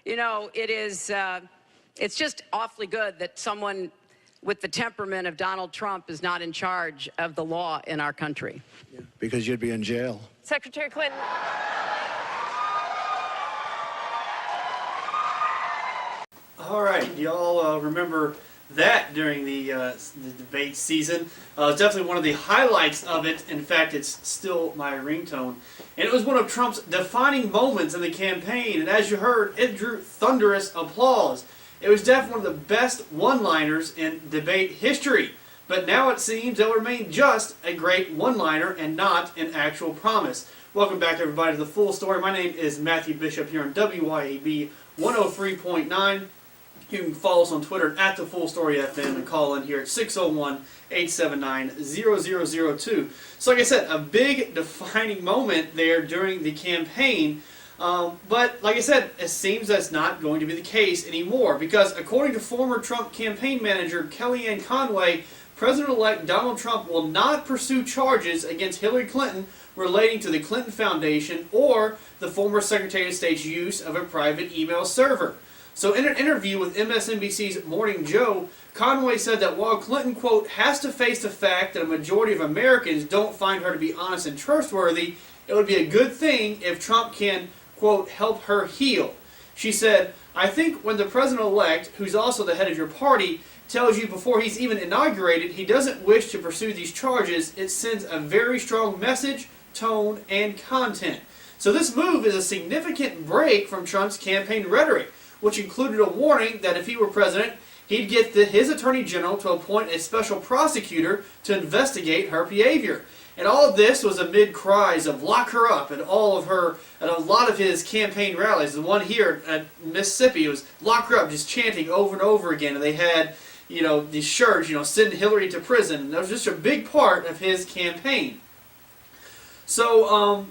You know, it's just awfully good that someone with the temperament of Donald Trump is not in charge of the law in our country. Yeah, because you'd be in jail. Secretary Clinton. All right, y'all remember that during the debate season. Definitely one of the highlights of it. In fact, it's still my ringtone. And it was one of Trump's defining moments in the campaign. And as you heard, it drew thunderous applause. It was definitely one of the best one-liners in debate history. But now it seems it will remain just a great one-liner and not an actual promise. Welcome back, everybody, to The Full Story. My name is Matthew Bishop here on WYAB 103.9. You can follow us on Twitter at TheFullStoryFM and call in here at 601-879-0002. So like I said, a big defining moment there during the campaign. But like I said, it seems that's not going to be the case anymore because according to former Trump campaign manager Kellyanne Conway, President-elect Donald Trump will not pursue charges against Hillary Clinton relating to the Clinton Foundation or the former Secretary of State's use of a private email server. So in an interview with MSNBC's Morning Joe, Conway said that while Clinton, quote, has to face the fact that a majority of Americans don't find her to be honest and trustworthy, it would be a good thing if Trump can, quote, help her heal. She said, I think when the president-elect, who's also the head of your party, tells you before he's even inaugurated he doesn't wish to pursue these charges, it sends a very strong message, tone, and content. So this move is a significant break from Trump's campaign rhetoric, which included a warning that if he were president, he'd get his attorney general to appoint a special prosecutor to investigate her behavior. And all of this was amid cries of lock her up at all of her, at a lot of his campaign rallies. The one here at Mississippi was lock her up, just chanting over and over again. And they had, you know, these shirts, you know, send Hillary to prison. And that was just a big part of his campaign. So, all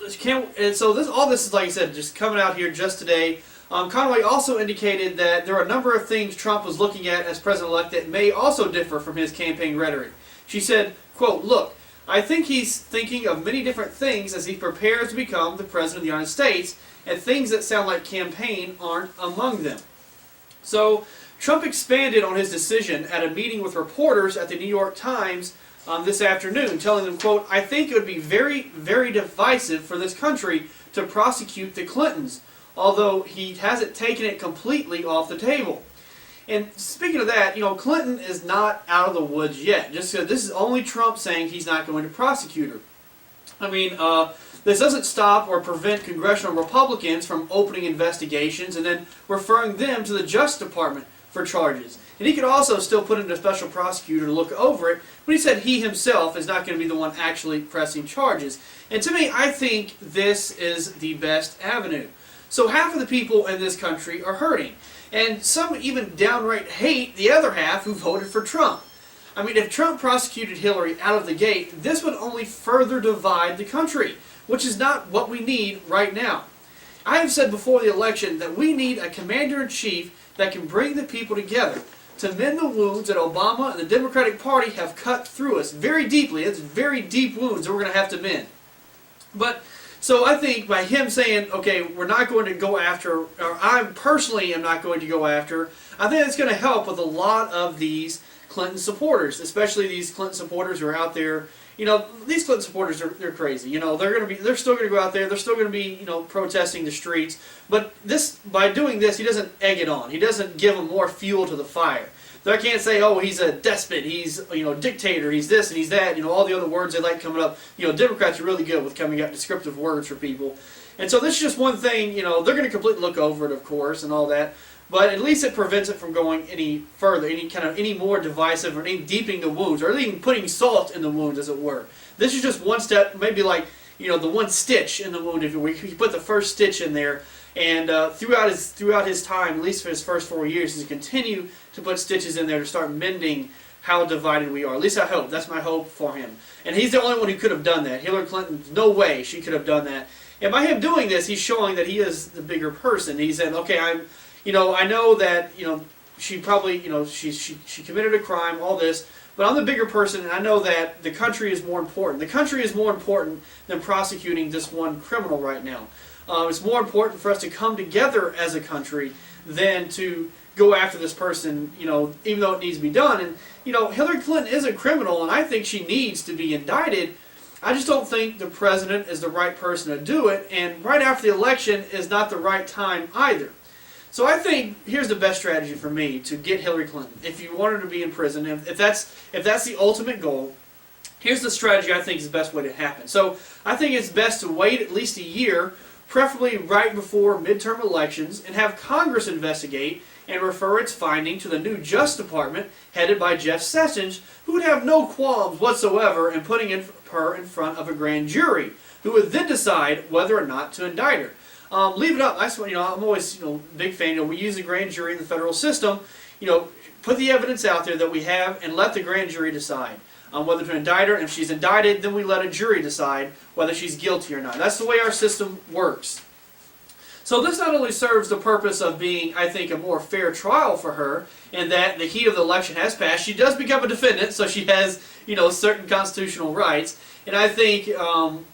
this is, like I said, just coming out here just today. Conway also indicated that there are a number of things Trump was looking at as president-elect that may also differ from his campaign rhetoric. She said, quote, look, I think he's thinking of many different things as he prepares to become the President of the United States, and things that sound like campaign aren't among them. So Trump expanded on his decision at a meeting with reporters at the New York Times this afternoon, telling them, quote, I think it would be very, very divisive for this country to prosecute the Clintons, although he hasn't taken it completely off the table. And speaking of that, you know, Clinton is not out of the woods yet. Just so this is only Trump saying he's not going to prosecute her. I mean, this doesn't stop or prevent congressional Republicans from opening investigations and then referring them to the Justice Department for charges. And he could also still put in a special prosecutor to look over it, but he said he himself is not going to be the one actually pressing charges. And to me, I think this is the best avenue. So half of the people in this country are hurting. And some even downright hate the other half who voted for Trump. I mean, if Trump prosecuted Hillary out of the gate, this would only further divide the country, which is not what we need right now. I have said before the election that we need a commander-in-chief that can bring the people together to mend the wounds that Obama and the Democratic Party have cut through us very deeply. It's very deep wounds that we're going to have to mend. But so I think by him saying, okay, we're not going to go after, or I personally am not going to go after, I think it's going to help with a lot of these Clinton supporters, especially these Clinton supporters who are out there. You know, these Clinton supporters they're crazy. You know, they're still going to go out there. They're still going to be, you know, protesting the streets. But by doing this, he doesn't egg it on. He doesn't give them more fuel to the fire. So I can't say, oh, he's a despot, he's, you know, dictator, he's this and he's that, you know, all the other words they like coming up. You know, Democrats are really good with coming up descriptive words for people. And so this is just one thing, you know, they're going to completely look over it, of course, and all that. But at least it prevents it from going any further, any more divisive, or any deepening the wounds, or even putting salt in the wounds, as it were. This is just one step, maybe like, you know, the one stitch in the wound, if you put the first stitch in there. And throughout his time, at least for his first 4 years, he's continue to put stitches in there to start mending how divided we are. At least I hope. That's my hope for him. And he's the only one who could have done that. Hillary Clinton, no way she could have done that. And by him doing this, he's showing that he is the bigger person. He said, okay, I know that, you know, she probably, you know, she committed a crime, all this, but I'm the bigger person, and I know that the country is more important. The country is more important than prosecuting this one criminal right now. It's more important for us to come together as a country than to go after this person, even though it needs to be done. And, Hillary Clinton is a criminal, and I think she needs to be indicted. I just don't think the president is the right person to do it, and right after the election is not the right time either. So I think here's the best strategy for me to get Hillary Clinton. If you want her to be in prison, if that's the ultimate goal, here's the strategy I think is the best way to happen. So I think it's best to wait at least a year, preferably right before midterm elections, and have Congress investigate and refer its finding to the new Justice Department headed by Jeff Sessions, who would have no qualms whatsoever in putting her in front of a grand jury, who would then decide whether or not to indict her. Leave it up. I'm always a big fan. We use the grand jury in the federal system. Put the evidence out there that we have and let the grand jury decide whether to indict her. And if she's indicted, then we let a jury decide whether she's guilty or not. That's the way our system works. So this not only serves the purpose of being, I think, a more fair trial for her, in that the heat of the election has passed. She does become a defendant, so she has, certain constitutional rights. And I think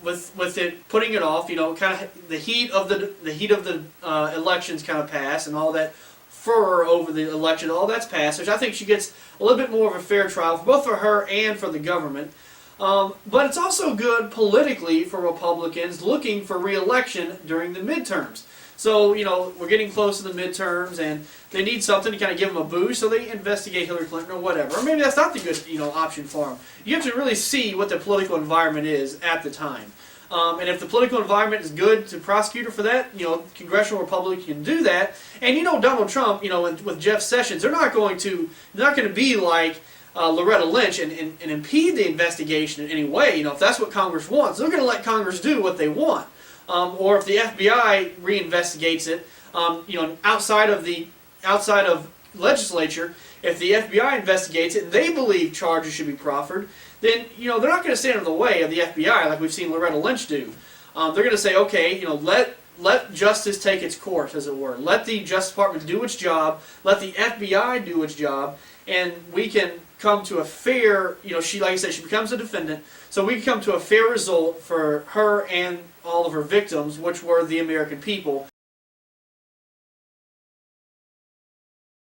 with it putting it off, kind of the heat of the elections kind of pass, and all that furor over the election, all that's passed. Which I think she gets a little bit more of a fair trial, both for her and for the government. But it's also good politically for Republicans looking for re-election during the midterms. So, we're getting close to the midterms, and they need something to kind of give them a boost, so they investigate Hillary Clinton or whatever. Or maybe that's not the good, option for them. You have to really see what the political environment is at the time. And if the political environment is good to prosecute her for that, congressional Republicans can do that. And Donald Trump, with Jeff Sessions, they're not going to be like Loretta Lynch and impede the investigation in any way. If that's what Congress wants, they're going to let Congress do what they want. Or if the FBI reinvestigates it, outside of legislature, if the FBI investigates it and they believe charges should be proffered, then they're not going to stand in the way of the FBI like we've seen Loretta Lynch do. They're going to say, okay, let justice take its course, as it were. Let the Justice Department do its job. Let the FBI do its job, and we can come to a fair. She, like I said, she becomes a defendant, so we can come to a fair result for her and all of her victims, which were the American people.